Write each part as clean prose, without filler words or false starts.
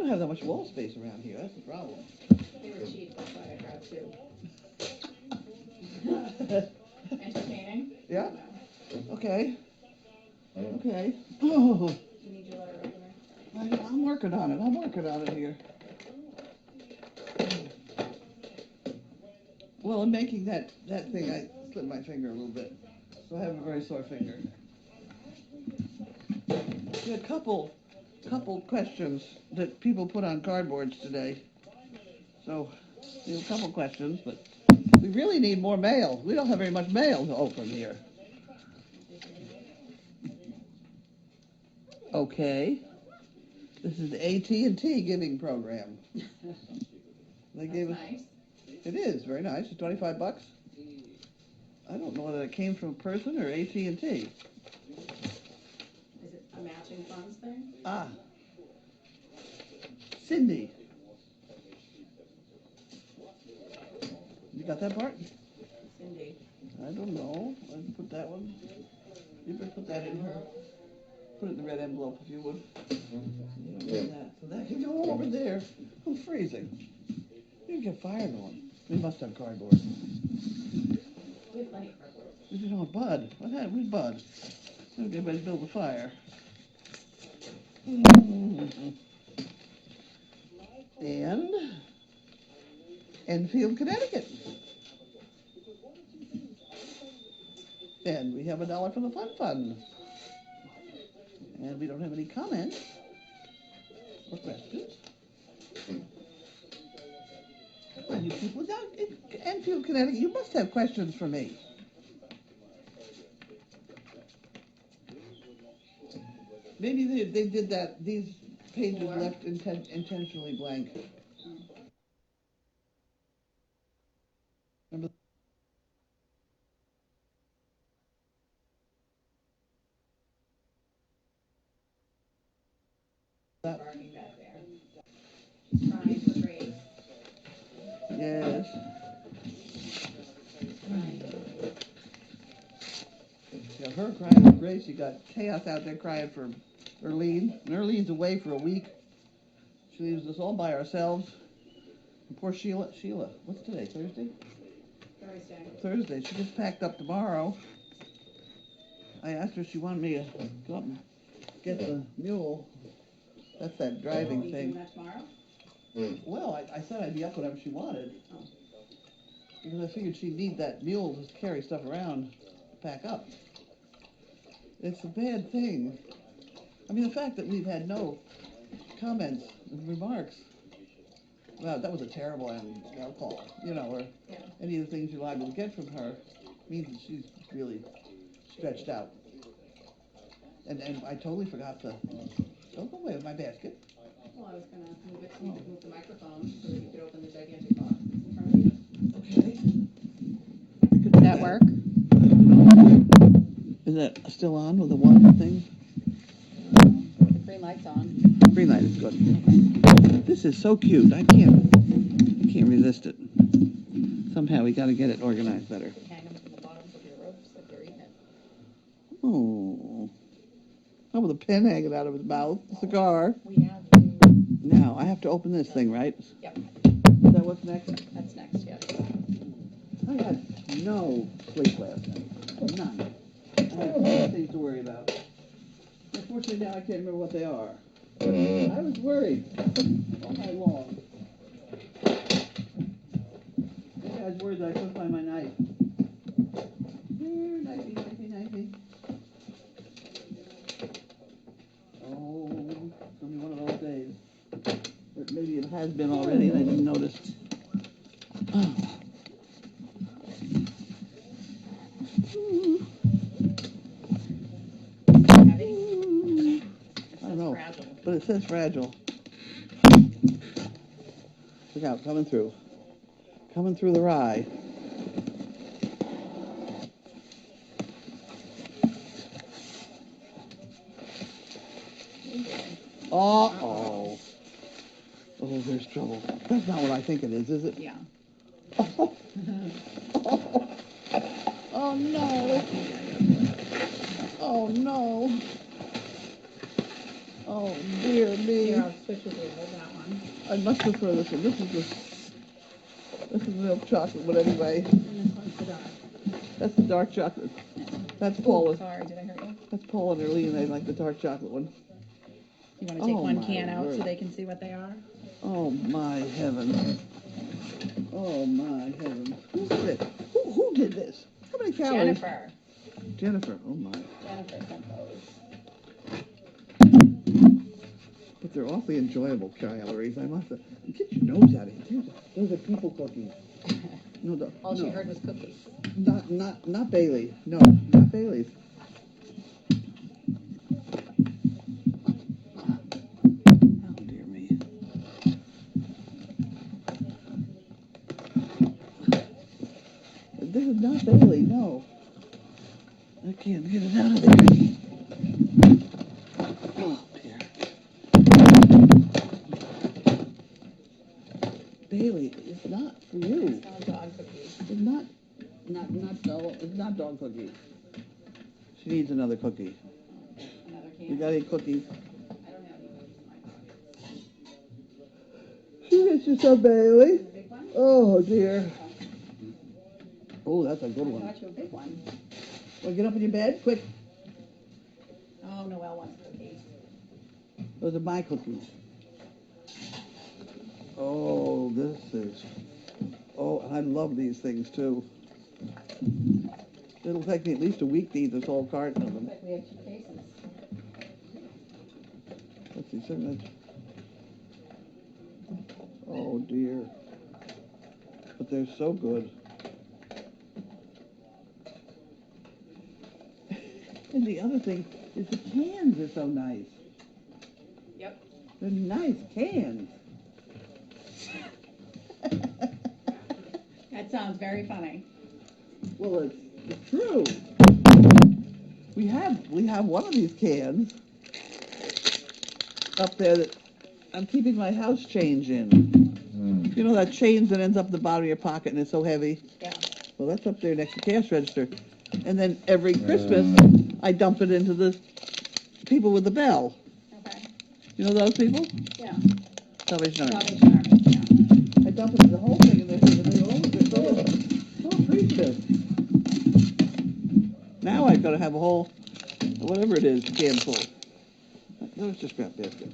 don't have that much wall space around here. That's the problem. They were cheap, that's why I grabbed two. Entertaining? Yeah? No. Okay. Okay. Oh, You need your letter opener? I'm working on it. I'm working on it here. Well, in making that thing, I slipped my finger a little bit. So I have a very sore finger. We had a couple questions that people put on cardboards today. So, we have a couple questions, but we really need more mail. We don't have very much mail to open here. Okay. This is the AT&T giving program. They gave us. Nice. It is very nice. It's $25. I don't know whether it came from a person or AT&T. Is it a matching funds thing? Ah. Cindy. You got that part? Cindy. I don't know. I didn't put that one. You better put that in her. Put it in the red envelope if you would. That. So that can go over there. I'm freezing. You can get fire going. We must have cardboard. We have plenty of cardboard. We don't have Bud. What happened with Bud? Everybody build a fire. And Enfield, Connecticut. And we have $1 for the fun. And we don't have any comments or questions. Come on, you people down in Enfield, Connecticut, you must have questions for me. Maybe they did that, these pages left intentionally blank. Remember that? Barking back there. Trying to race. Yes. You got her crying for Grace. You got Chaos out there crying for Erlene. And Erlene's away for a week. She leaves us all by ourselves. And poor Sheila. Sheila, what's today? Thursday? Thursday. She just packed up tomorrow. I asked her if she wanted me to go up and get the mule. That's that driving Are you thing. doing that tomorrow? Well, I said I'd be up whatever she wanted. Oh. Because I figured she'd need that mule to carry stuff around to pack up. It's a bad thing. I mean, the fact that we've had no comments and remarks. Well, that was a terrible call, or any of the things you're liable to get from her means that she's really stretched out. And I totally forgot to. Don't go away with my basket. Well, I was going to move it so you could move the microphone so that you could open the gigantic box in front of you. Okay. Does that work? Is that still on with the one thing? The green light's on. Green light is good. This is so cute. I can't resist it. Somehow we got to get it organized better. Hang them from the bottoms of your ropes if they're eating it. Oh. Oh, with a pen hanging out of his mouth. A cigar. We have to... Now, I have to open this thing, right? Yep. Is that what's next? That's next, yes. I had no sleep last night. None. I had things to worry about. Unfortunately, now I can't remember what they are. I was worried all night long. Maybe I was worried that I couldn't find my knife. There, knifey. Oh, it's going to be one of those days. Or maybe it has been already and I didn't notice. Oh. Heavy? I don't know, fragile. but it says fragile. Look out, coming through the rye. Uh-oh. Oh, there's trouble. That's not what I think it is it? Yeah. Oh, no. Oh, no. Oh, dear me. Here, I'll switch with you. Hold that one. I much prefer this one. This is milk chocolate, but anyway. And this one's the dark. That's the dark chocolate. That's Oh, Paula. sorry, did I hurt you? That's Paula and Erlene. They like the dark chocolate one. You want to take Oh, one my can out word. so they can see what they are? Oh my heavens. Oh my heavens. Who did it? Who did this? How many calories? Jennifer. Jennifer. Oh my. Jennifer sent those. But they're awfully enjoyable calories. I must have. Get your nose out of here. Those are people cookies. No, All she heard was cookies. Not Bailey. No, not Bailey's. Oh dear me. This is not Bailey. No. I can't get it out of there. Oh dear. Bailey, it's not for you. It's not dog cookies. It's not dog cookies. She needs another cookie. Another can? You got any cookies? I don't have any cookies in my pocket. She gets you some, Bailey. The big one? Oh dear. Oh, that's a good I one. got you a big one. Well, get up in your bed, quick. Oh, Noelle wants cookies. Those are my cookies. Oh, this is. Oh, I love these things too. It'll take me at least a week to eat this whole carton of them. Looks like we have 2 cases. Let's see, 7. Oh dear. But they're so good. And the other thing is the cans are so nice. Yep. They're nice cans. That sounds very funny. Well, it's true. We have one of these cans up there that I'm keeping my house change in. You know that change that ends up at the bottom of your pocket and it's so heavy? Yeah. Well, that's up there next to cash register. And then every Christmas, I dump it into the people with the bell. Okay. You know those people? Yeah. Salvation Army. Salvation Army, yeah. I dump it in the whole thing, and they're so appreciative. Now I've got to have a whole, whatever it is, can full. Let's just grab biscuit.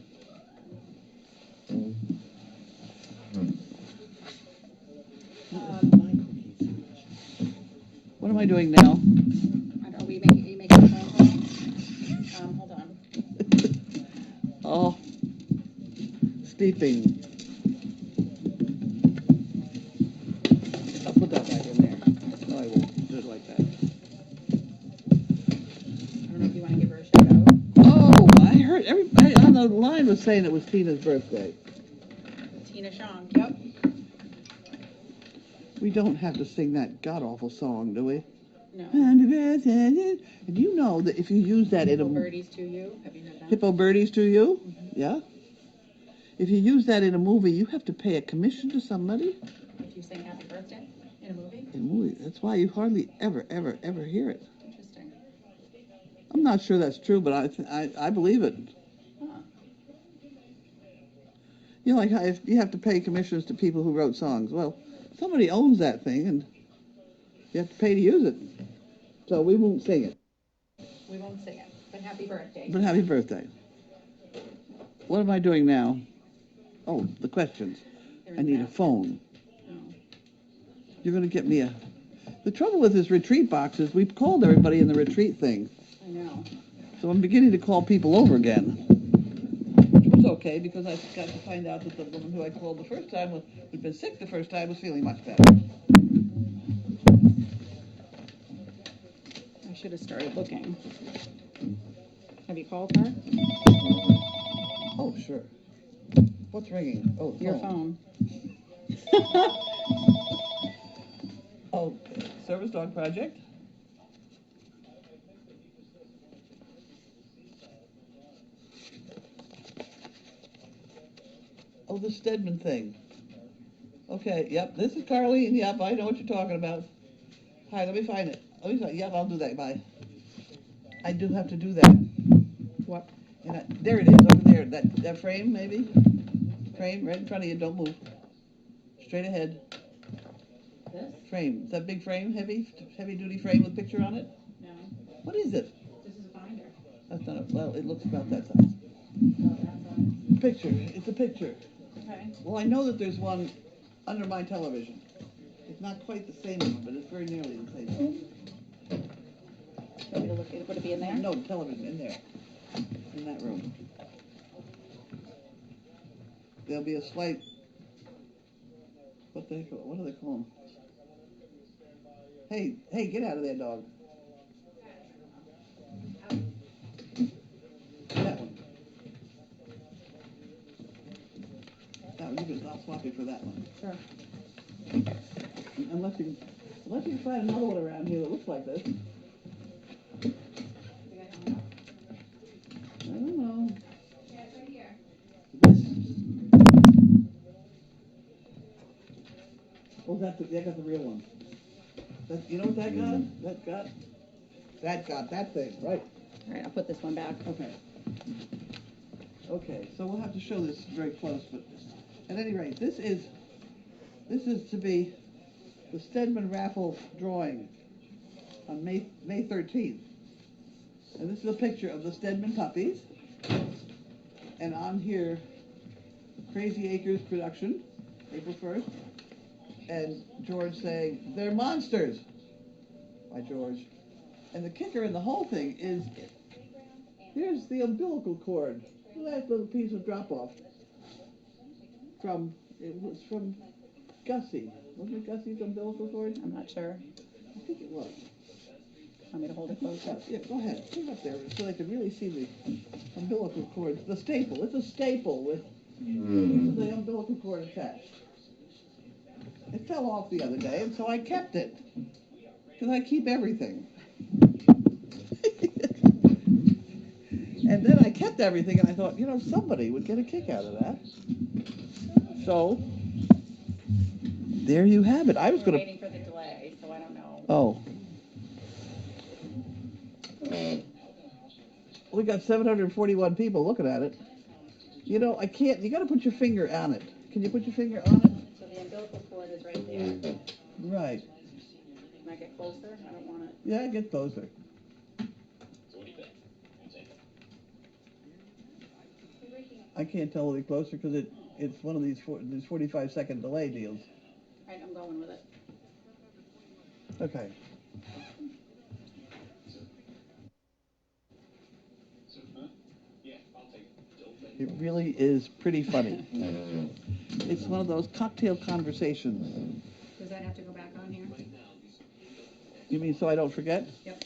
What am I doing now? Are you making a phone call? Hold on. Oh, sleeping. I'll put that back in there. No, I won't. Just like that. I don't know if you want to give her a shout out. Oh, I heard everybody on the line was saying it was Tina's birthday. Tina Shank, yep. We don't have to sing that god-awful song, do we? No. And you know that if you use that in a... Hippo Birdies to You, have you heard that? Hippo Birdies to You? Mm-hmm. Yeah? If you use that in a movie, you have to pay a commission to somebody? If you sing Happy Birthday in a movie? In a movie. That's why you hardly ever hear it. Interesting. I'm not sure that's true, but I believe it. Huh. You know, like how if you have to pay commissions to people who wrote songs. Well, somebody owns that thing, and you have to pay to use it. So we won't sing it. We won't sing it, but happy birthday. But happy birthday. What am I doing now? Oh, the questions. There's I need a that. phone. Oh. You're going to get me a... The trouble with this retreat box is we've called everybody in the retreat thing. I know. So I'm beginning to call people over again. Which was okay, because I got to find out that the woman who I called the first time, who'd been sick the first time, was feeling much better. I should have started looking. Have you called her? Oh, sure. What's ringing? Oh, Your phone. Oh, Service Dog Project. Oh, the Stedman thing. Okay, yep, this is Carlene. Yep, I know what you're talking about. Hi, let me find it. Yep, I'll do that. Bye. I do have to do that. What? And there it is, over there. That frame, maybe? frame right in front of you. Don't move. Straight ahead. This? Frame. Is that big frame? Heavy duty frame with picture on it? No. What is it? This is a binder. That's not a, well, it looks about that size. Oh, that size. Picture. It's a picture. Okay. Well, I know that there's one under my television. It's not quite the same one, but it's very nearly the same one. Want me to look, would it be in there? No, the television in there. In that room. There'll be a slight, what do they call them? Hey, get out of there, dog. That one. I'll swap you for that one. Sure. Unless you can find another one around here that looks like this. I don't know. Yeah, it's right here. This. Oh, that got the real one. You know what that got? That got that thing, right? All right, I'll put this one back. Okay. Okay, so we'll have to show this very close, but at any rate, this is to be the Stedman raffle drawing on May 13th. And this is a picture of the Stedman puppies. And on here, Crazy Acres production, April 1st. And George saying, "They're monsters," by George. And the kicker in the whole thing is, here's the umbilical cord. That little piece of drop-off. It was from Gussie. Wasn't it Gussie's umbilical cord? I'm not sure. I think it was. Want me to hold it closer? Yeah, go ahead. Put it up there so they can really see the umbilical cord. The staple. It's a staple with the umbilical cord attached. It fell off the other day, and so I kept it. Because I keep everything. And then I kept everything, and I thought, somebody would get a kick out of that. So, there you have it. I was We're going to... waiting for the delay, so I don't know. Oh. We got 741 people looking at it. I can't... You got to put your finger on it. Can you put your finger on it? So the umbilical cord is right there. Right. Can I get closer? I don't want it. Yeah, get closer. I can't tell any closer because it's one of these 45-second delay deals. All right, I'm going with it. Okay. It really is pretty funny. It's one of those cocktail conversations. Does that have to go back on here? You mean so I don't forget? Yep.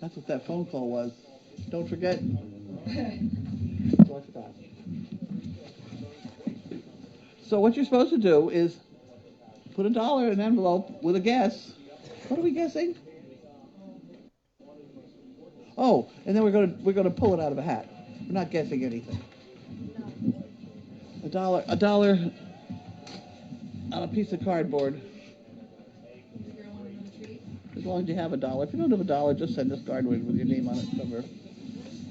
That's what that phone call was. Don't forget. So I forgot. So what you're supposed to do is put $1 in an envelope with a guess. What are we guessing? Oh, and then we're gonna pull it out of a hat. We're not guessing anything. $1 on a piece of cardboard. As long as you have $1. If you don't have $1, just send us cardboard with your name on it somewhere.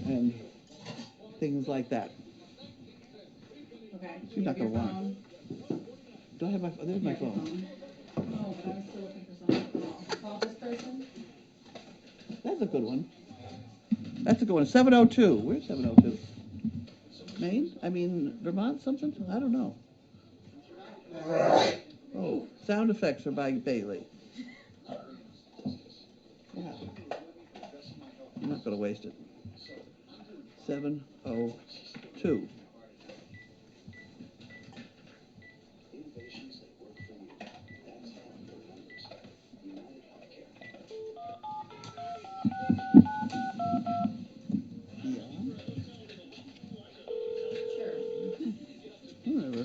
And things like that. Okay. She's not gonna want it. Do I have my phone? There's my phone. Oh, but I was still looking for something. Call this person? That's a good one. That's a good one. 702. Where's 702? Maine? Vermont something? I don't know. Oh, sound effects are by Bailey. Yeah. I'm not going to waste it. 702. Whatever.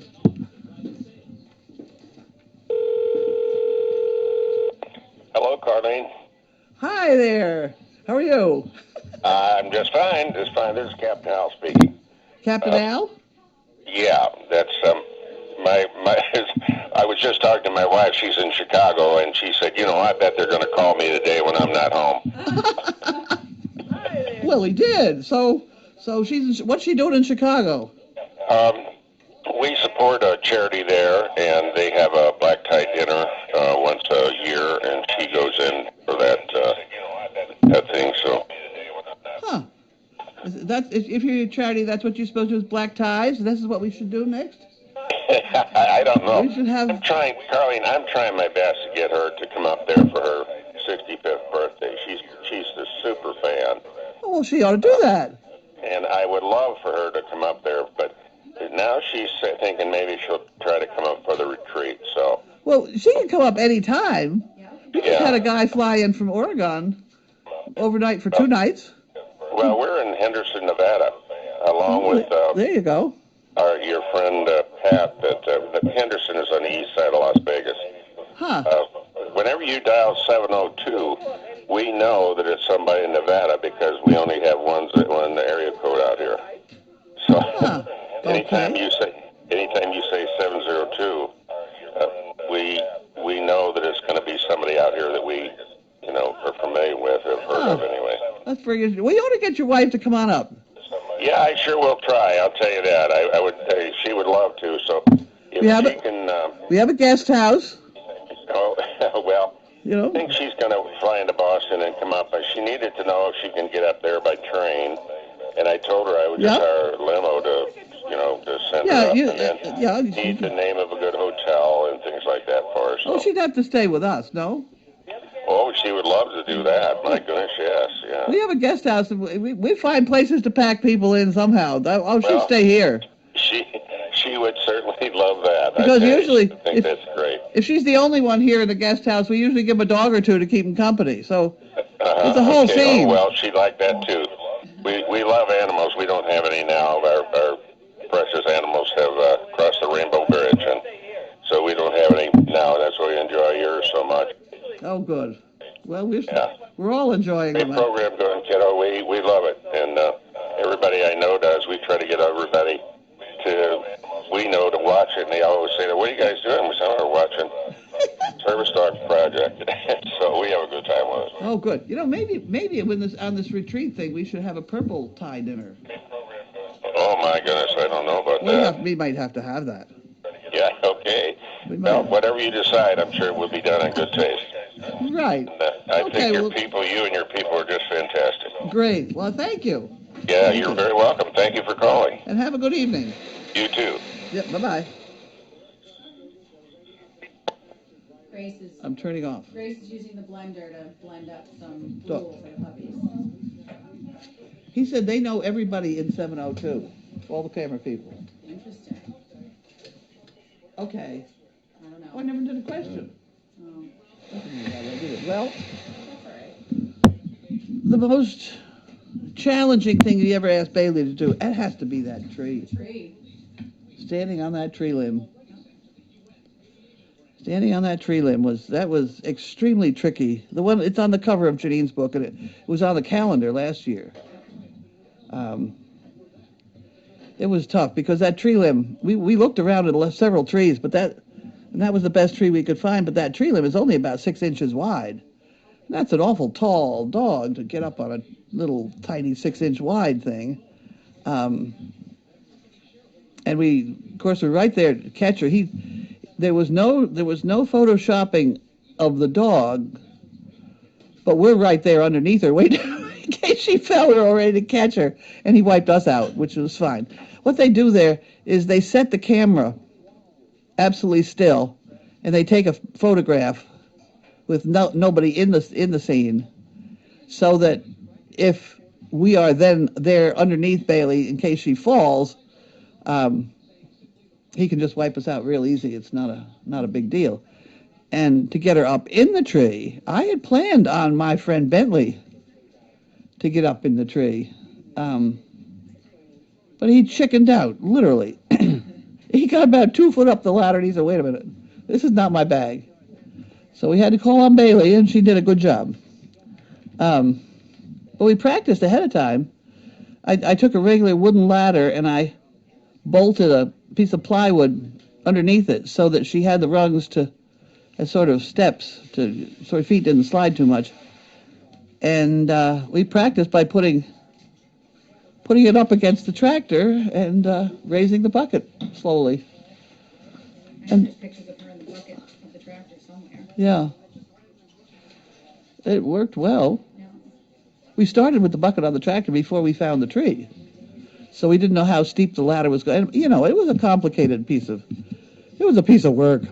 Hello, Carlene. Hi there. How are you? I'm just fine. Just fine. This is Captain Al speaking. Captain Al? Yeah, that's my. I was just talking to my wife. She's in Chicago, and she said, I bet they're going to call me today when I'm not home. Well, he did. So So what's she doing in Chicago? We support a charity there, and they have a black tie dinner once a year, and she goes in for that thing. So. Huh. If you're a charity, that's what you're supposed to do with black ties? This is what we should do next? I don't know. We should have... I'm trying, Carlene, I'm trying my best to get her to come up there for her 65th birthday. She's a super fan. Oh, well, she ought to do that. And I would love for her to come up there, but now she's thinking maybe she'll try to come up for the retreat, so... Well, she can come up any time. We just had a guy fly in from Oregon overnight for 2 nights. Well, we're in Henderson, Nevada, along with... there you go. Your friend Pat, that Henderson is on the east side of Las Vegas. Huh. Whenever you dial 702, we know that it's somebody in Nevada because we only have one area code out here. So anytime you say 702, we know that it's going to be somebody out here that we are familiar with or have heard of anyway. That's pretty good. Well, you ought to get your wife to come on up. Yeah, I sure will try. I'll tell you that. I would. She would love to. So if she can. We have a guest house. Oh well. I think she's going to fly into Boston and come up. But she needed to know if she can get up there by train. And I told her I would just hire a limo to send her up. And then need the name of a good hotel and things like that for her. So. Oh, she'd have to stay with us, no? Oh, she would love to do that. My goodness, yes, yeah. We have a guest house. We find places to pack people in somehow. She'd stay here. She would certainly love that. Because usually, I think that's great. If she's the only one here in the guest house, we usually give them a dog or two to keep them company. So it's a whole scene. Oh, well, she'd like that too. We love animals. We don't have any now. Our precious animals have crossed the Rainbow Bridge, and so we don't have any now. That's why we enjoy yours so much. Oh, good. Well, we're all enjoying it. Great program going, kiddo. We love it, and everybody I know does. We try to get everybody to watch it, and they always say, "What are you guys doing?" We say, "We're watching Service Dog Project," so we have a good time with it. Oh, good. Maybe on this retreat thing, we should have a purple tie dinner. Oh my goodness, I don't know about that. We might have to have that. Yeah. Okay. Well, whatever you decide, I'm sure it will be done in good taste. Right. And, I think you and your people are just fantastic. Great. Well, thank you. Yeah, you're very welcome. Thank you for calling. And have a good evening. You too. Yep, bye-bye. I'm turning off. Grace is using the blender to blend up some gruel for the puppies. He said they know everybody in 702, all the camera people. Interesting. Okay. I don't know. Oh, I never did a question. Oh. Well, That's all right. the most challenging thing you ever asked Bailey to do, it has to be that tree. Standing on that tree limb. Standing on that tree limb was extremely tricky. It's on the cover of Janine's book, and it was on the calendar last year. It was tough because that tree limb. We looked around at several trees, but that was the best tree we could find. But that tree limb is only about 6 inches wide. And that's an awful tall dog to get up on a little tiny 6-inch wide thing. And of course, we're right there to catch her. There was no photoshopping of the dog, but we're right there underneath her, waiting in case she fell. We were all ready to catch her, and he wiped us out, which was fine. What they do there is they set the camera absolutely still, and they take a photograph with nobody in the scene, so that if we are then there underneath Bailey in case she falls, he can just wipe us out real easy. It's not a big deal. And to get her up in the tree, I had planned on my friend Bentley to get up in the tree, but he chickened out, literally. He got about 2 foot up the ladder, and he said, "Wait a minute, this is not my bag." So we had to call on Bailey, and she did a good job. But we practiced ahead of time. I took a regular wooden ladder, and I bolted a piece of plywood underneath it so that she had the rungs as sort of steps so her feet didn't slide too much. And we practiced by putting putting it up against the tractor and raising the bucket slowly. And there's pictures of her in the bucket of the tractor somewhere. Yeah. It worked well. Yeah. We started with the bucket on the tractor before we found the tree. So we didn't know how steep the ladder was going. You know, it was a complicated piece of work.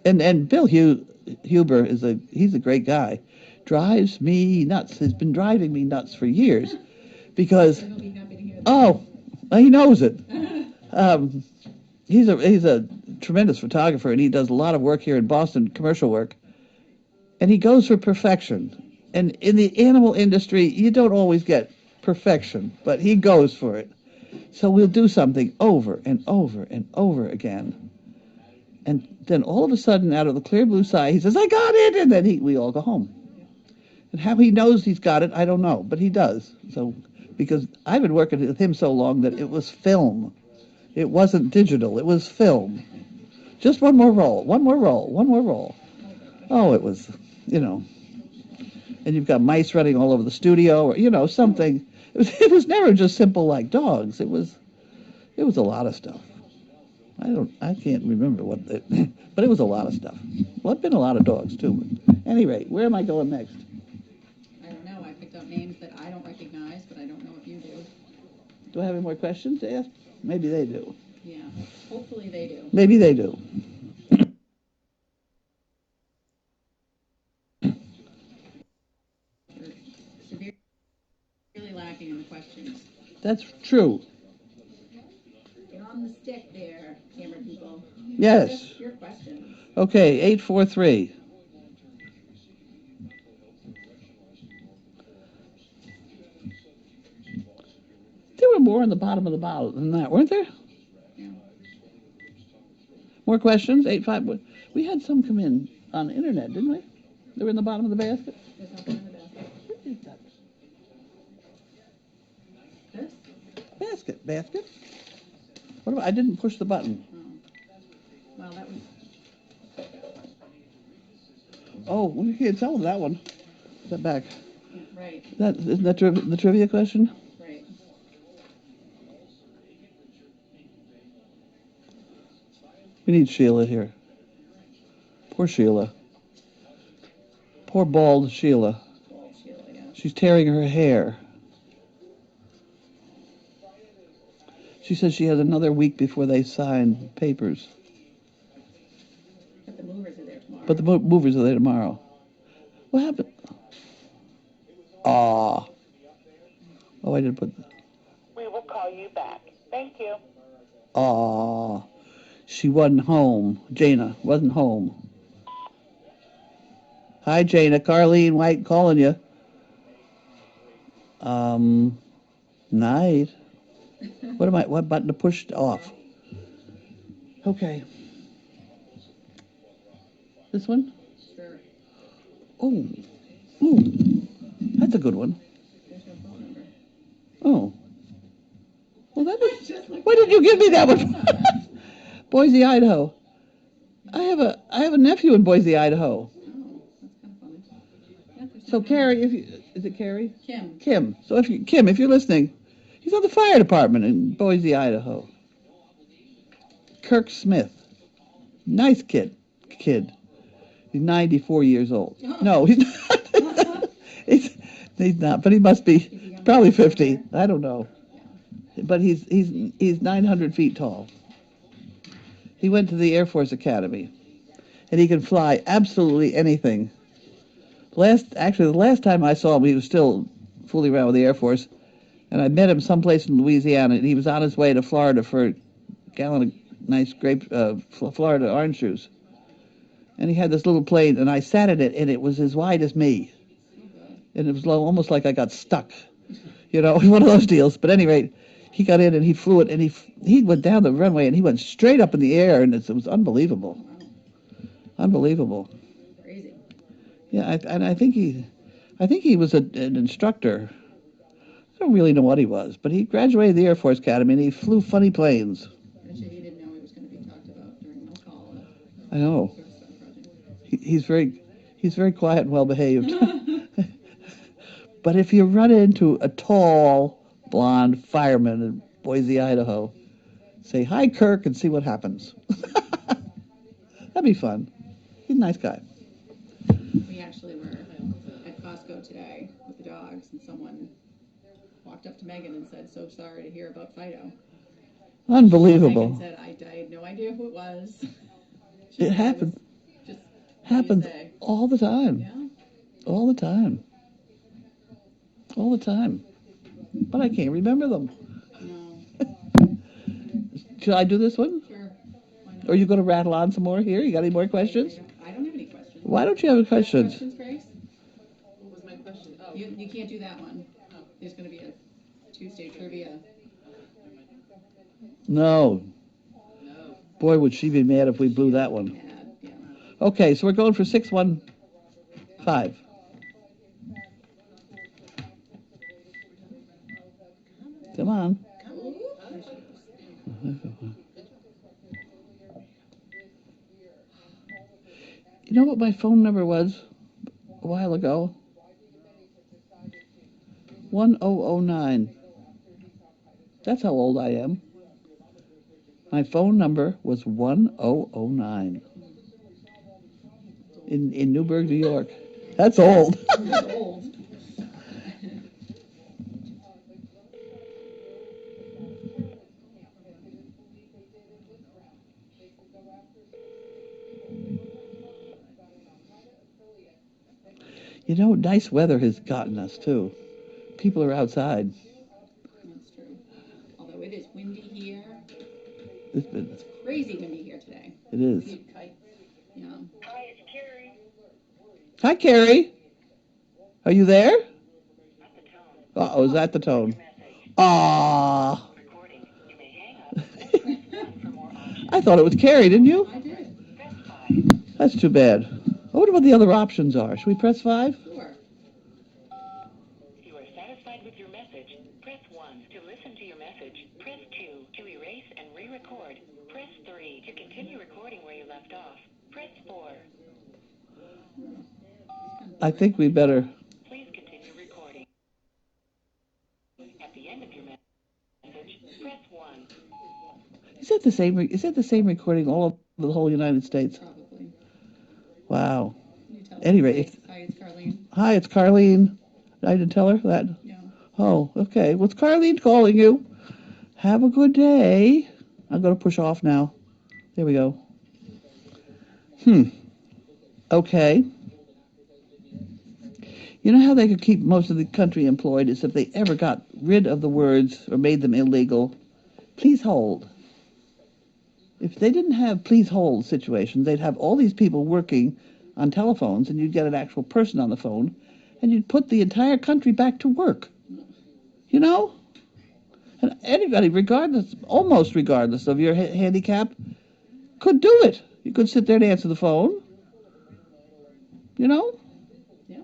And Bill Huber he's a great guy. Drives me nuts. Has been driving me nuts for years because He'll be happy to hear that. oh, he knows it. He's a tremendous photographer, and he does a lot of work here in Boston, commercial work. And he goes for perfection. And in the animal industry, you don't always get perfection, but he goes for it. So we'll do something over and over and over again. And then all of a sudden, out of the clear blue sky, he says, "I got it!" And then we all go home. And how he knows he's got it, I don't know, but he does. So, because I've been working with him so long that it was film. It wasn't digital, it was film. Just one more roll, one more roll, one more roll. Oh, it was, you know. And you've got mice running all over the studio, or, you know, something. It was never just simple like dogs. It was a lot of stuff. I can't remember but it was a lot of stuff. Well, it's been a lot of dogs too. But at any rate, where am I going next? I don't know. I picked out names that I don't recognize, but I don't know if you do. Do I have any more questions to ask? Maybe they do. Yeah. Hopefully they do. Maybe they do. You're severely lacking in the questions. That's true. Get on the stick there, camera people. Yes. Just your questions. Okay, 843. There were more on the bottom of the bottle than that, weren't there? Yeah. More questions? 85. We had some come in on the internet, didn't we? They were in the bottom of the basket. There's nothing in the basket. What is that? This? Basket. What about? I didn't push the button. Oh. Well, that was. Oh, we can't tell them that one. Put that back. Right. Isn't that the trivia question? Right. We need Sheila here. Poor Sheila. Poor bald Sheila. Bald Sheila, yeah. She's tearing her hair. She says she has another week before they sign papers. But the movers are there tomorrow. But the movers are there tomorrow. What happened? Oh, I didn't put. We will call you back. Thank you. She wasn't home. Jana wasn't home. Hi, Jana. Carlene White calling you. Night. What button to push off? Okay. This one? Sure. Oh. Ooh. That's a good one. There's no phone number. Oh. Well, that was. Why did you give me that one? Boise, Idaho. I have a nephew in Boise, Idaho. Oh, that's kind of funny. Yeah, there's So no Carrie, is it Carrie? Kim. Kim. So if you're listening, he's on the fire department in Boise, Idaho. Kirk Smith. Nice kid. He's 94 years old. No, he's not. he's not, but he must be probably 50. I don't know. But he's 900 feet tall. He went to the Air Force Academy, and he can fly absolutely anything. The last time I saw him, he was still fooling around with the Air Force, and I met him someplace in Louisiana, and he was on his way to Florida for a gallon of nice Florida orange juice. And he had this little plane, and I sat in it, and it was as wide as me. And it was almost like I got stuck, one of those deals. But at any rate, he got in and he flew it, and he went down the runway, and he went straight up in the air, and it was unbelievable. Unbelievable. Crazy. Yeah, I think he was an instructor. I don't really know what he was, but he graduated the Air Force Academy, and he flew funny planes. I bet you he didn't know he was going to be talked about during roll call. I know. He's very quiet and well behaved. But if you run into a tall, blonde fireman in Boise, Idaho. Say hi, Kirk, and see what happens. That'd be fun. He's a nice guy. We actually were at Costco today with the dogs, and someone walked up to Megan and said, "So sorry to hear about Fido." Unbelievable. Megan said, I had no idea who it was. It happens. Just Happens all the time. Yeah. All the time. All the time. But I can't remember them. No. Should I do this one? Sure. Why not? Or are you going to rattle on some more here? You got any more questions? I don't have any questions. Why don't you have questions? Questions, Grace? What was my question? Oh. You can't do that one. Oh. There's going to be a Tuesday trivia. No. No. Boy, would she be mad if we blew that one. Yeah. Okay, so we're going for 615. Come on. You know what my phone number was a while ago? 1009. That's how old I am. My phone number was 1009 in Newburgh, New York. That's old. That's old. You know, nice weather has gotten us, too. People are outside. That's true. Although it is windy here. It's Crazy windy here today. It is. Yeah. Hi, it's Carrie. Hi, Carrie. Are you there? Not the tone. Uh-oh, is that the tone? Message. Ah. Recording. You may hang up. Press 1 for more options. I thought it was Carrie, didn't you? I did. Press 5. That's too bad. I wonder what the other options are. Should we press 5? Sure. If you are satisfied with your message, press 1 to listen to your message. Press 2 to erase and re-record. Press 3 to continue recording where you left off. Press 4. I think we better. Please continue recording. At the end of your message, press 1. Is that the same? Is that the same recording all over the whole United States? Probably. Wow. Can you tell Anyway, Hi, it's Carlene. Hi, it's Carlene. I didn't tell her that. Yeah. Oh, okay. Well, it's Carlene calling you. Have a good day. I'm going to push off now. There we go. Okay. You know how they could keep most of the country employed is if they ever got rid of the words or made them illegal. Please hold. If they didn't have please hold situations, they'd have all these people working on telephones, and you'd get an actual person on the phone, and you'd put the entire country back to work. You know? And anybody, almost regardless of your handicap, could do it. You could sit there and answer the phone. You know? Yeah.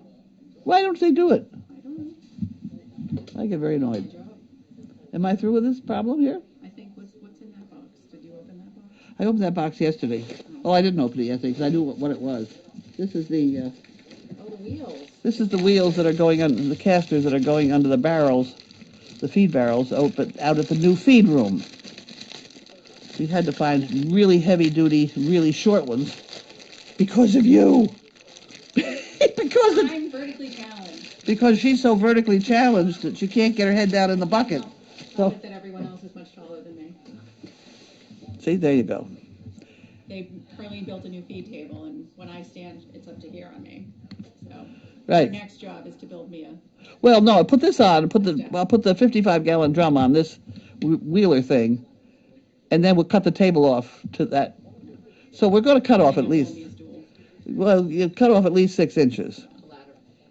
Why don't they do it? I don't know. I get very Good annoyed. job. Am I through with this problem here? I think what's in that box? Did you open that box? I opened that box yesterday. Oh, I didn't open it yesterday because I knew what it was. This is the Oh, the wheels. this is the wheels that are going on, the casters that are going under the barrels, the feed barrels, out at the new feed room. We had to find really heavy-duty, really short ones because of you. I'm vertically challenged. Because she's so vertically challenged that she can't get her head down in the bucket. So, Not that everyone else is much taller than me. see, there you go. Carlene built a new feed table, and when I stand, it's up to here on me. So Right. her next job is to build me a. Well, no, I put this on. I'll put the 55-gallon drum on this wheeler thing, and then we'll cut the table off to that. So we're going to cut off at least. Well, you cut off at least 6 inches. A ladder.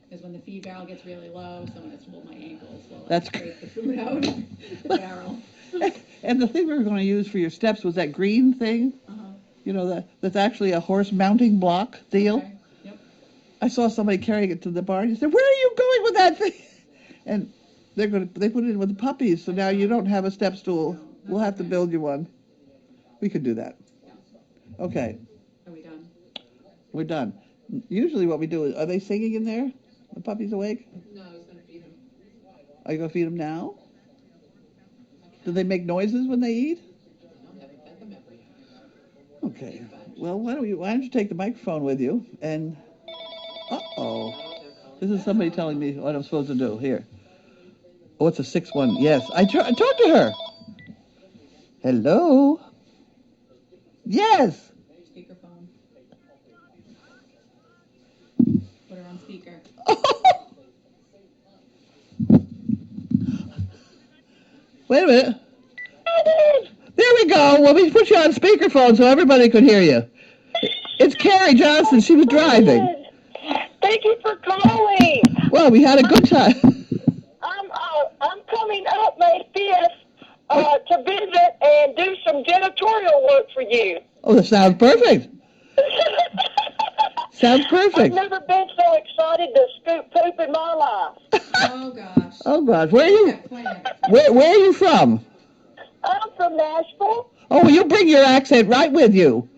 Because when the feed barrel gets really low, someone has to hold my ankles while That's I scrape the food out the barrel. And the thing we were going to use for your steps was that green thing. Uh-huh. You know, that's actually a horse mounting block deal. Okay. Yep. I saw somebody carrying it to the barn. He said, "Where are you going with that thing?" And they put it in with the puppies, so now you don't have a step stool. We'll have to build you one. We could do that. Okay, Are we done? we're done. Usually what we do is, are they singing in there? The puppies awake? No, I was going to feed him. Are you going to feed them now? Do they make noises when they eat? I haven't fed them ever yet. Okay. Well, why don't you take the microphone with you and uh-oh. Oh, they're calling. This is somebody telling me what I'm supposed to do. Here. Oh, it's a 6-1. Yes. I talked to her. Hello? Yes. Speakerphone. Put her on speaker. Wait a minute. There we go. Well, we put you on speakerphone so everybody could hear you. It's Carrie Johnson. She was driving. Thank you for calling. Well, we had a good time. I'm coming up May 5th to visit and do some janitorial work for you. Oh, that sounds perfect. Sounds perfect. I've never been so excited to scoop poop in my life. Oh gosh. Oh, God. Where are you? Got plans. Where are you from? I'm from Nashville. Oh, well, you bring your accent right with you.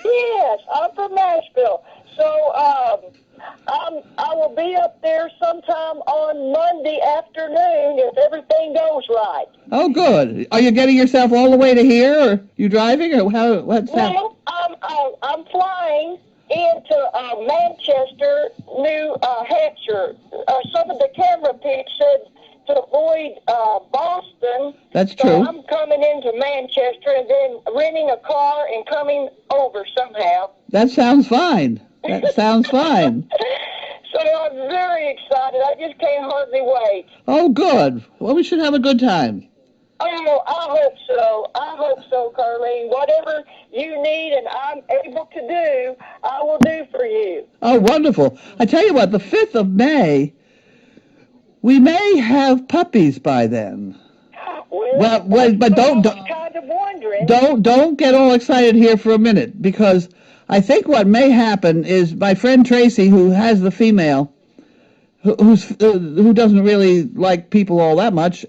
Yes, I'm from Nashville. So I will be up there sometime on Monday afternoon if everything goes right. Oh, good. Are you getting yourself all the way to here, or you driving, or what's happening? Well, I'm flying into Manchester, New Hampshire. Some of the camera pics said to avoid Boston. That's So true. I'm coming into Manchester and then renting a car and coming over somehow. That sounds fine. That sounds fine. So I'm very excited. I just can't hardly wait. Oh, good. Well, we should have a good time. Oh, I hope so, Carlene. Whatever you need and I'm able to do, I will do for you. Oh, wonderful. I tell you what, the 5th of May, we may have puppies by then. Well, but I was kind of wondering. don't get all excited here for a minute, because I think what may happen is my friend Tracy, who has the female, who doesn't really like people all that much,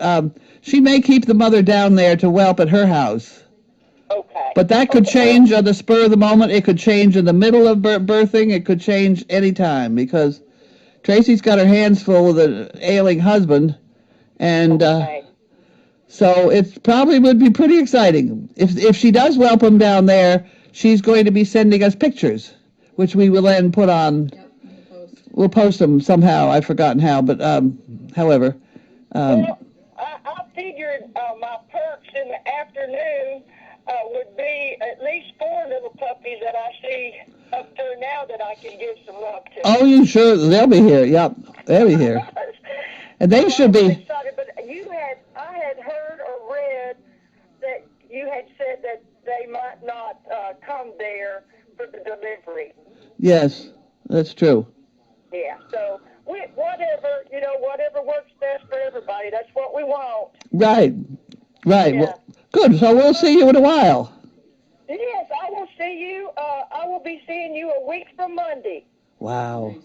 she may keep the mother down there to whelp at her house. Okay. But that could change on the spur of the moment. It could change in the middle of birthing. It could change any time, because Tracy's got her hands full with an ailing husband, and Okay. so it probably would be pretty exciting. If she does whelp him down there, she's going to be sending us pictures, which we will then put on. Yep, in the post. We'll post them somehow. I've forgotten how, but however. Well, I figured my perks in the afternoon would be at least 4 little puppies that I see up there now that I can give some love to. Oh, you sure? They'll be here. Yep, they'll be here. And they should I was be. excited, but I had heard or read that you had said that they might not come there for the delivery. Yes, that's true. Yeah, so whatever works best for everybody. That's what we want. Right. Yeah. Well, good. So we'll see you in a while. Yes, I will see you. I will be seeing you a week from Monday. Wow. Nice.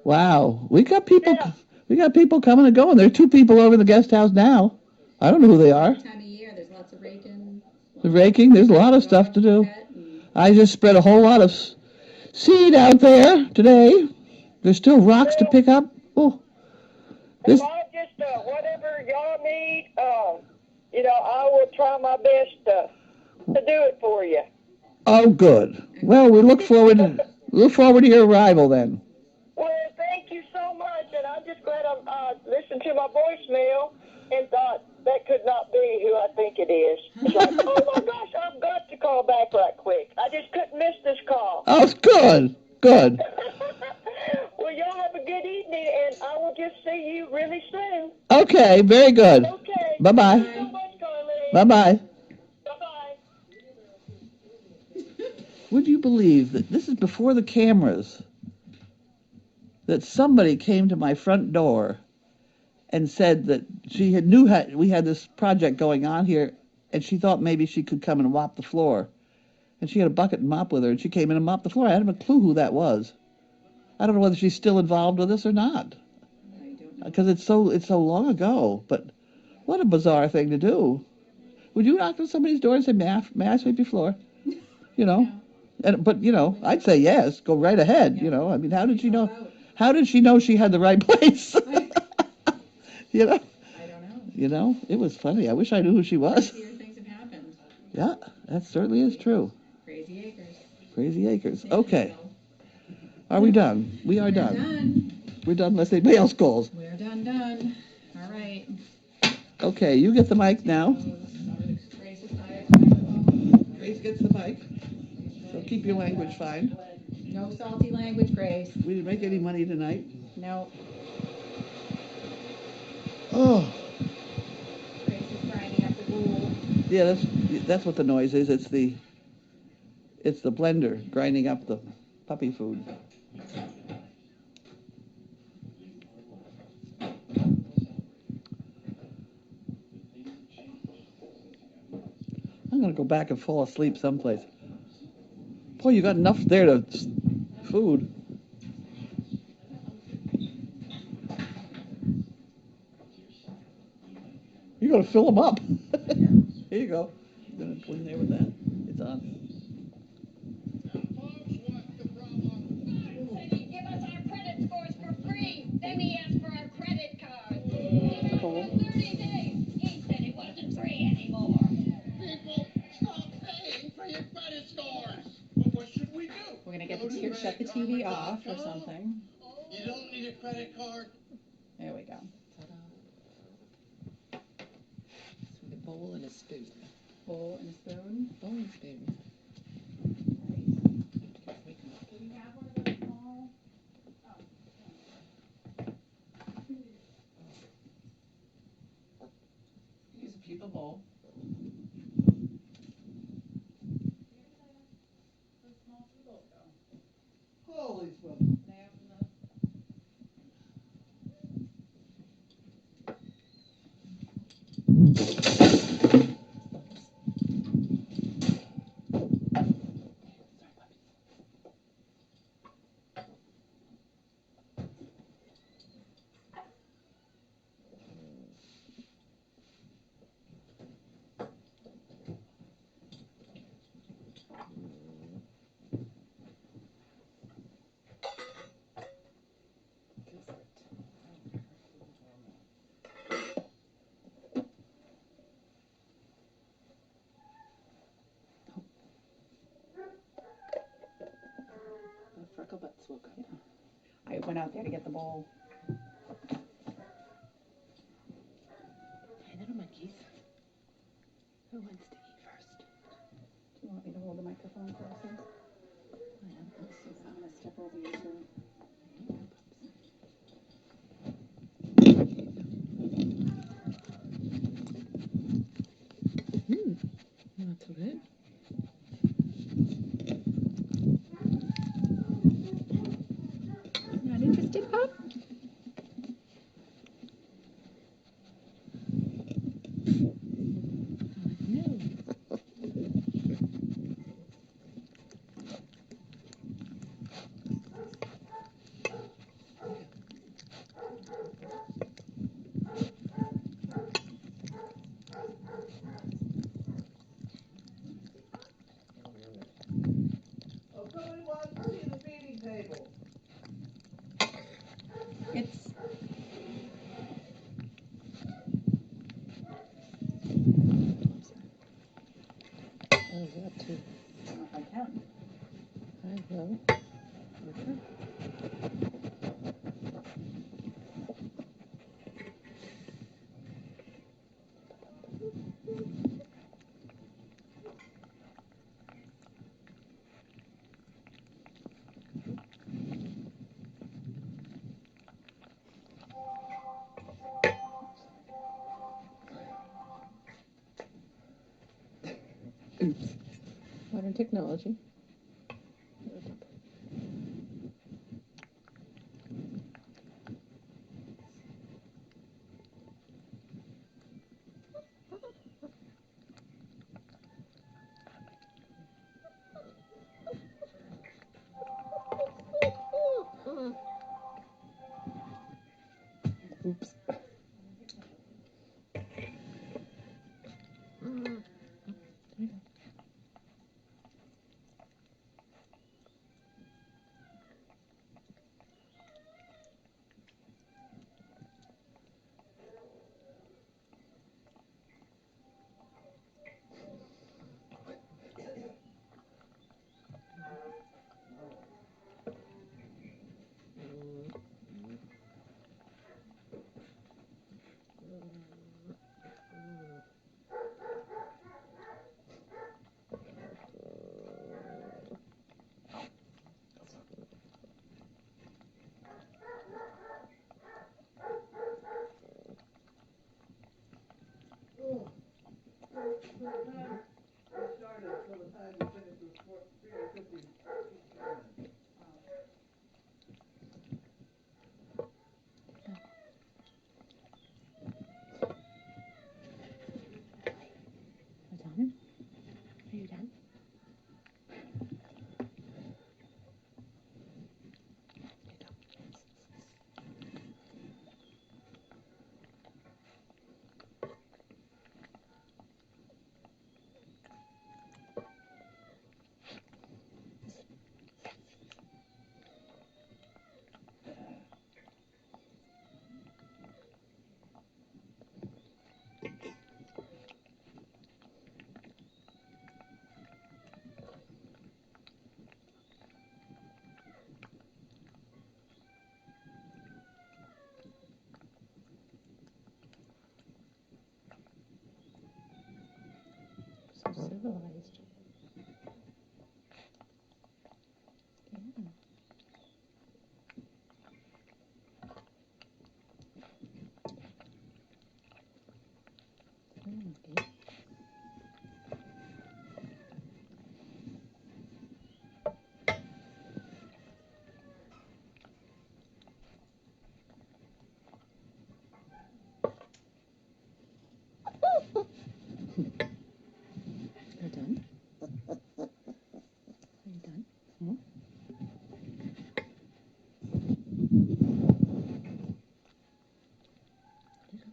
Wow. We got people. Yeah. We got people coming and going. There are 2 people over in the guest house now. I don't know who they are. Time of year, there's lots of raking. The raking. There's a lot of stuff to do. Pet and- I just spread a whole lot of seed out there today. There's still rocks to pick up. Oh. This. Well, I just whatever y'all need, I will try my best to do it for you. Oh, good. Well, we look forward to your arrival then. Well, thank you so much, and I'm just glad I listened to my voicemail and thought that could not be who I think it is. It's like, oh my gosh, I've got to call back right quick. I just couldn't miss this call. Oh, good. Good. Well, y'all have a good evening, and I will just see you really soon. Okay, very good. Okay. Bye-bye. Thank you so much, Carly. Bye-bye. Bye-bye. Would you believe that this is before the cameras, that somebody came to my front door and said that she knew we had this project going on here, and she thought maybe she could come and mop the floor. And she had a bucket and mop with her, and she came in and mopped the floor. I didn't have a clue who that was. I don't know whether she's still involved with us or not, I don't know. because it's so long ago. But what a bizarre thing to do. Would you knock on somebody's door and say, may I sweep your floor? You know? But I'd say yes. Go right ahead. Yeah. I mean, how did she know? Help out. How did she know she had the right place? You know? I don't know. You know, it was funny. I wish I knew who she was. Crazier things have happened. Yeah, that certainly is true. Crazy acres. Crazy acres. Thank Okay. you. Are we done? We are We're done. done. We're done unless anybody else calls. We're done. All right. Okay, you get the mic now. Grace is by a microphone. Grace gets the mic. So keep your language fine. No salty language, Grace. We didn't make any money tonight. No. Oh, Grace is grinding up the gruel. yeah, that's what the noise is. It's the blender grinding up the puppy food. I'm gonna go back and fall asleep someplace. Boy, you got enough there to food. You're gonna fill them up. Here you go. You're gonna go in there with that. It's on. Said he'd give us our credit scores for free. Then he asked for our credit cards. Give it Cool. 30 days. He said it wasn't free anymore. People, stop paying for your credit scores. But what should we do? We're gonna get shut the TV off or something. You don't need a credit card. There we go. With a bowl and a spoon. Bowl and a spoon. Bowl and spoon. Do we have one of those small? Use a paper bowl. Those small two bowls go. Holy smoke. They have in the The freckle butts woke up. I went out there to get the bowl. Hey, little monkeys. Who wants to eat first? Do you want me to hold the microphone closer? I'm gonna step over you too. Not too bad. Not interested, Pop? No. Oh, somebody wants to see the feeding table. It's Oh, you got two. I don't know if I can. I will. Okay. Oops. Modern technology. Oops. started till the time we finished was 350 comments. We're done? Are you done? So civilized. Yeah. Okay. You're done? Are you done? Hmm? There you go.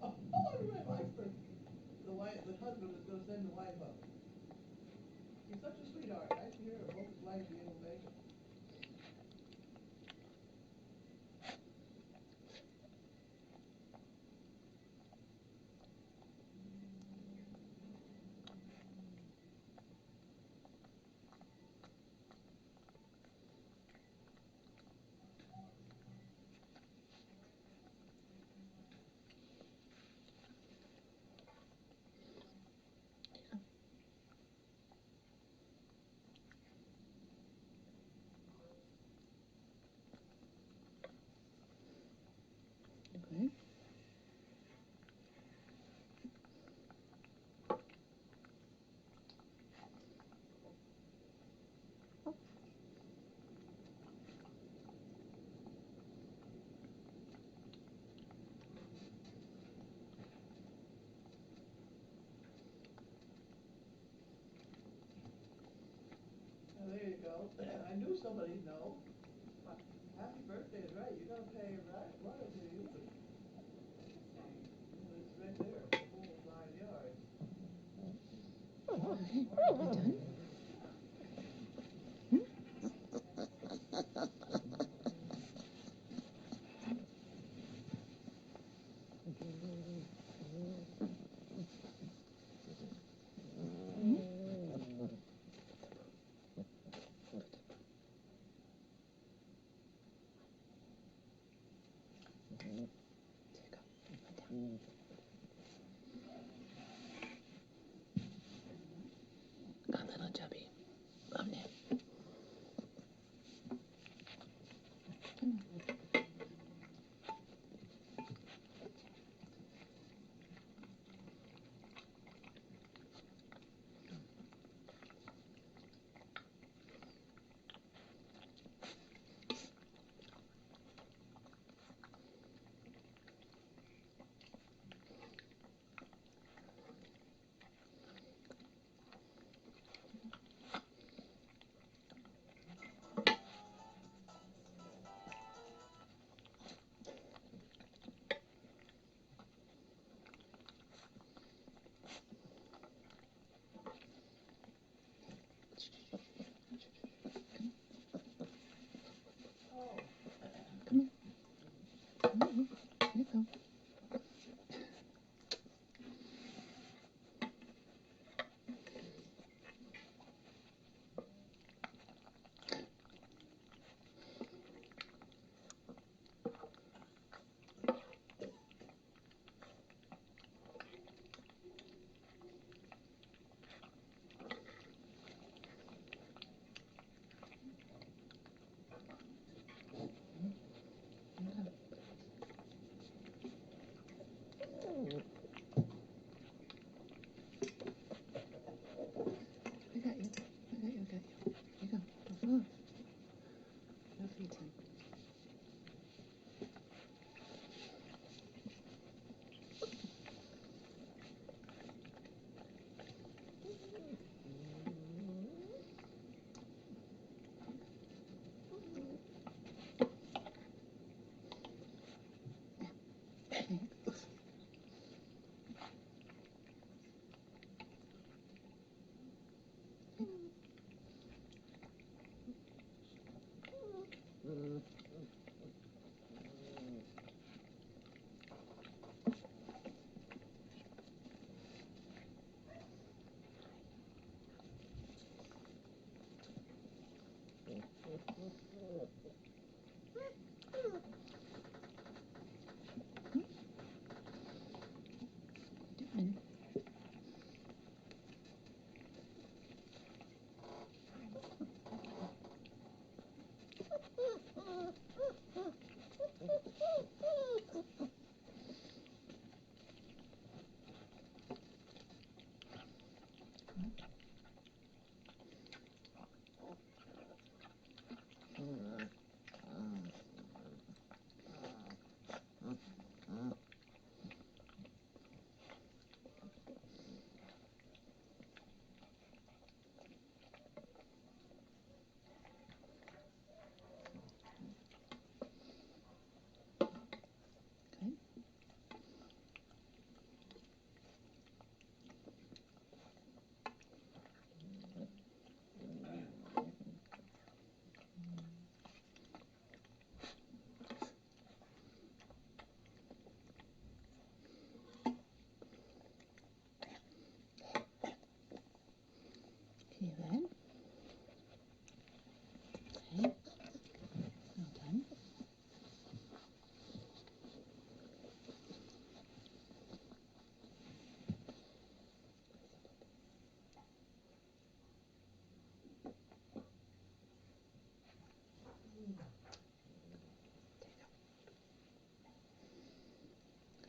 Oh, everybody likes the wife, the husband is going to send the wife up. He's such a sweetheart. Nice to hear her. Hope his wife be able to make it. Okay. Oh, there you go. I knew somebody'd know. Happy birthday is right. You're going to pay royalty to use it. It's right there. The whole 9 yards. Okay. You done? A little chubby. Oh, no. Come on. Here you go.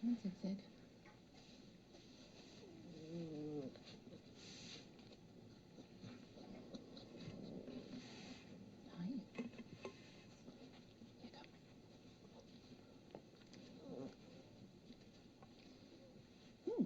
Come on, Zig Zig. Hi. Here you go. Hmm.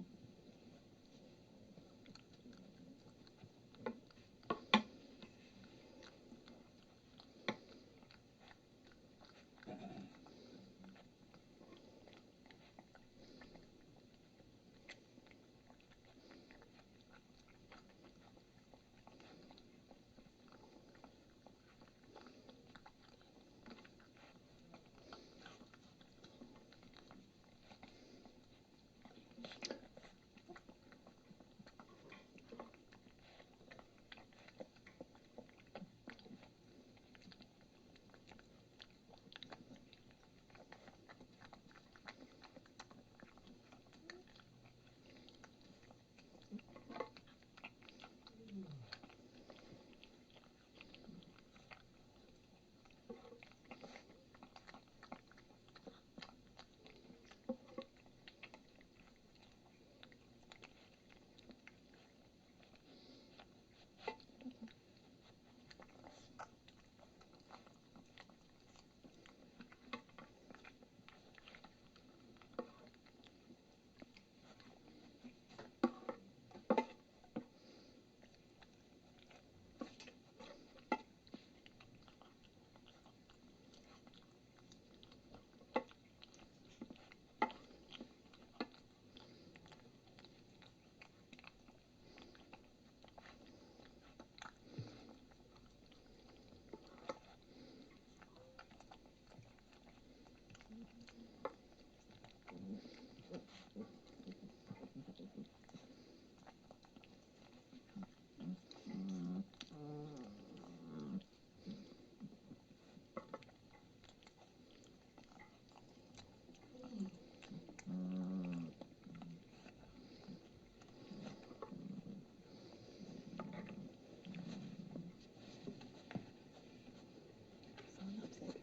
Sign up, Zig.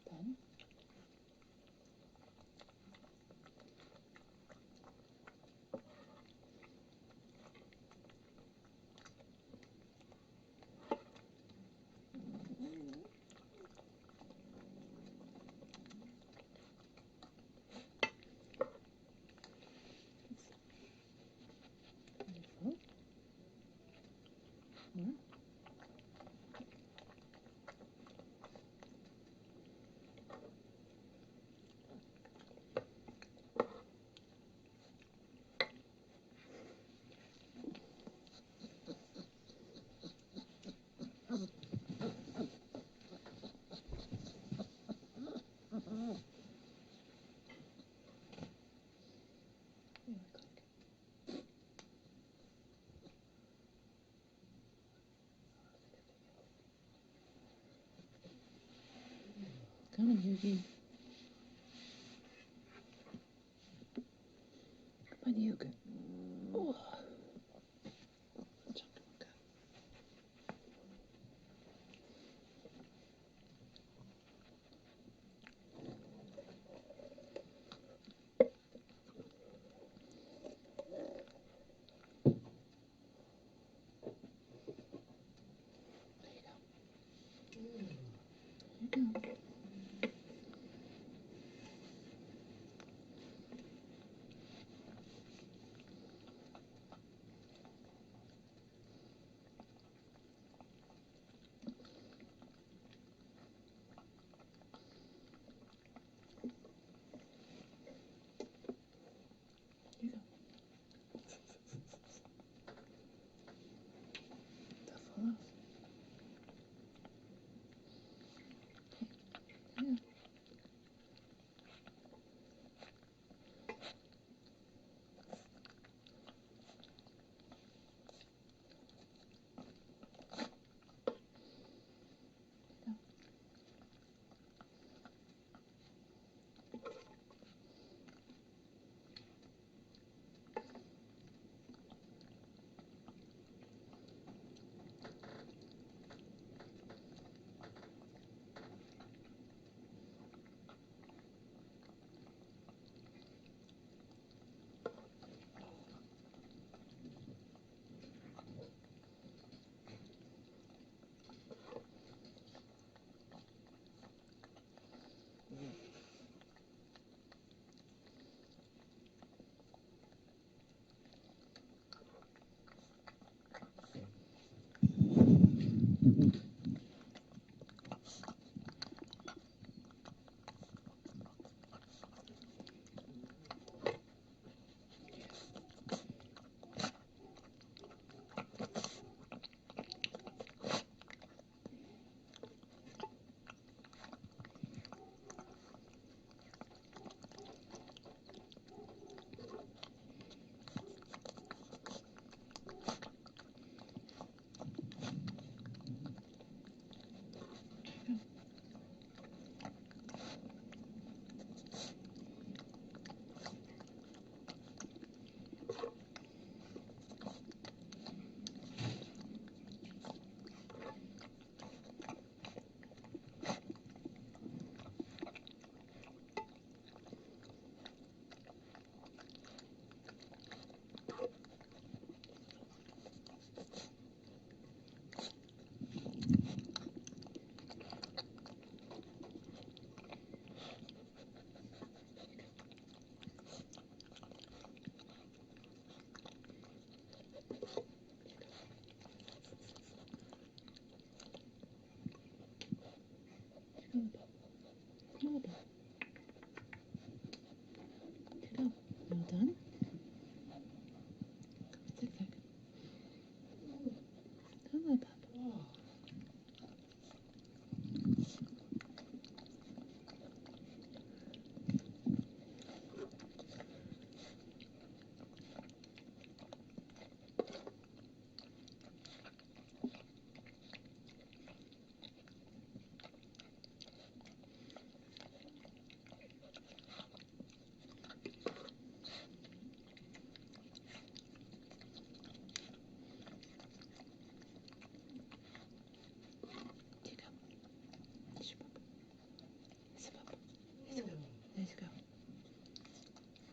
Pen? Fruit? Where? You are click. Come on, Yugi. Come on, Yugi. Oh. Chunka. There you go. There you go. Here you go. Tough one. Yeah.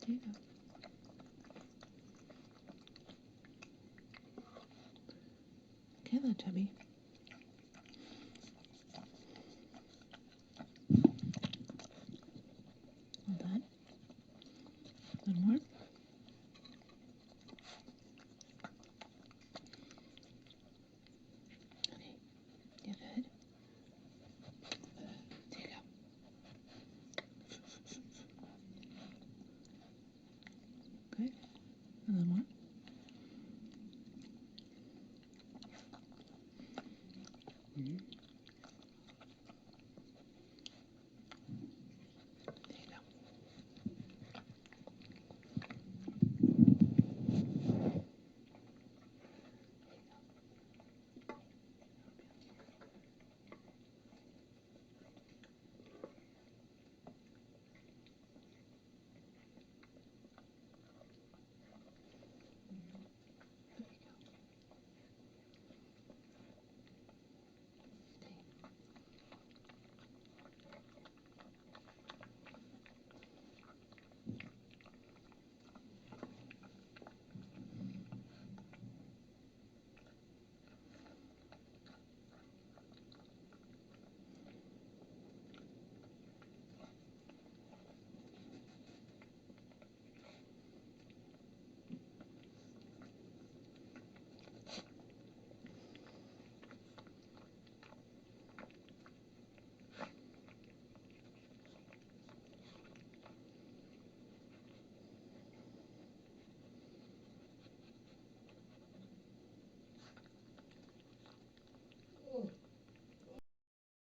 There you go. Okay, little chubby. Hold on. A little more. Okay, you're good. There you go. Good. A little more. Mm-hmm.